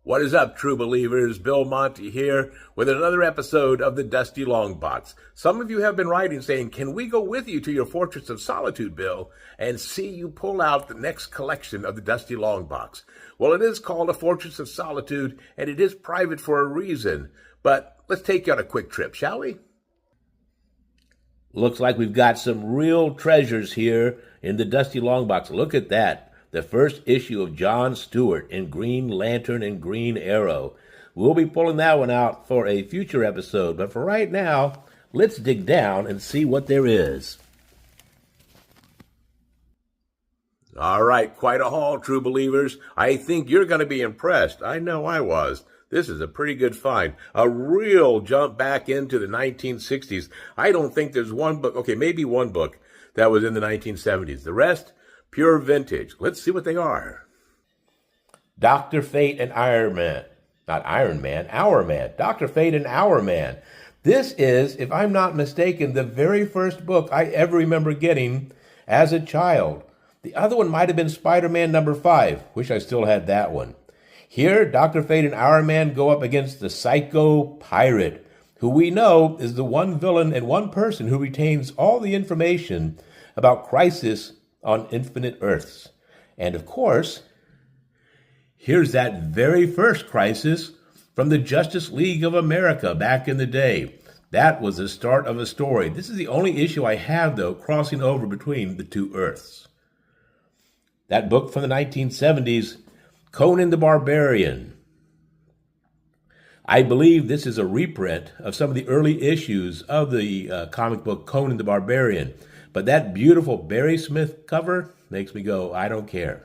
What is up, true believers? Bill Monty here with another episode of the Dusty Long Box. Some of you have been writing saying, can we go with you to your Fortress of Solitude, Bill, and see you pull out the next collection of the Dusty Long Box? Well, it is called a Fortress of Solitude, and it is private for a reason. But let's take you on a quick trip, shall we? Looks like we've got some real treasures here in the Dusty Long Box. Look at that. The first issue of John Stewart in Green Lantern and Green Arrow. We'll be pulling that one out for a future episode, but for right now, let's dig down and see what there is. All right, quite a haul, true believers. I think you're going to be impressed. I know I was. This is a pretty good find. A real jump back into the 1960s. I don't think there's one book, okay, maybe one book that was in the 1970s. The rest, pure vintage. Let's see what they are. Dr. Fate and Iron Man. Not Iron Man, Our Man. Dr. Fate and Our Man. This is, if I'm not mistaken, the very first book I ever remember getting as a child. The other one might have been Spider-Man number 5. Wish I still had that one. Here, Dr. Fate and Our Man go up against the Psycho Pirate, who we know is the one villain and one person who retains all the information about Crisis on Infinite Earths. And of course, here's that very first Crisis from the Justice League of America back in the day. That was the start of a story. This is the only issue I have, though, crossing over between the two Earths. That book from the 1970s, Conan the Barbarian. I believe this is a reprint of some of the early issues of the comic book Conan the Barbarian. But that beautiful Barry Smith cover makes me go, I don't care.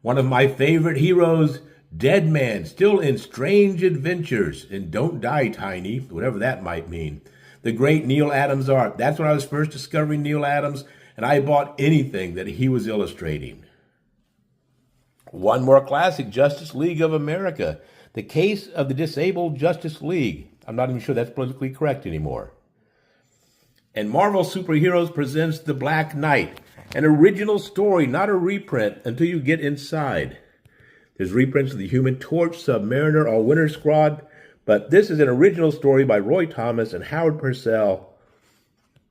One of my favorite heroes, Dead Man, still in strange adventures. And Don't Die, Tiny, whatever that might mean. The great Neal Adams art. That's when I was first discovering Neal Adams, and I bought anything that he was illustrating. One more classic, Justice League of America. The Case of the Disabled Justice League. I'm not even sure that's politically correct anymore. And Marvel Superheroes presents The Black Knight, an original story, not a reprint until you get inside. There's reprints of the Human Torch, Submariner, All Winter Squad, but this is an original story by Roy Thomas and Howard Purcell,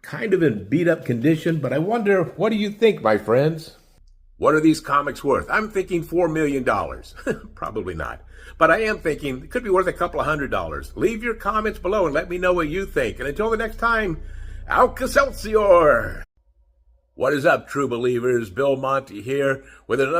kind of in beat-up condition, but I wonder, what do you think, my friends? What are these comics worth? I'm thinking $4 million. Probably not. But I am thinking it could be worth a couple of $100. Leave your comments below and let me know what you think. And until the next time, Alka-Seltzior! What is up, true believers? Bill Monty here with another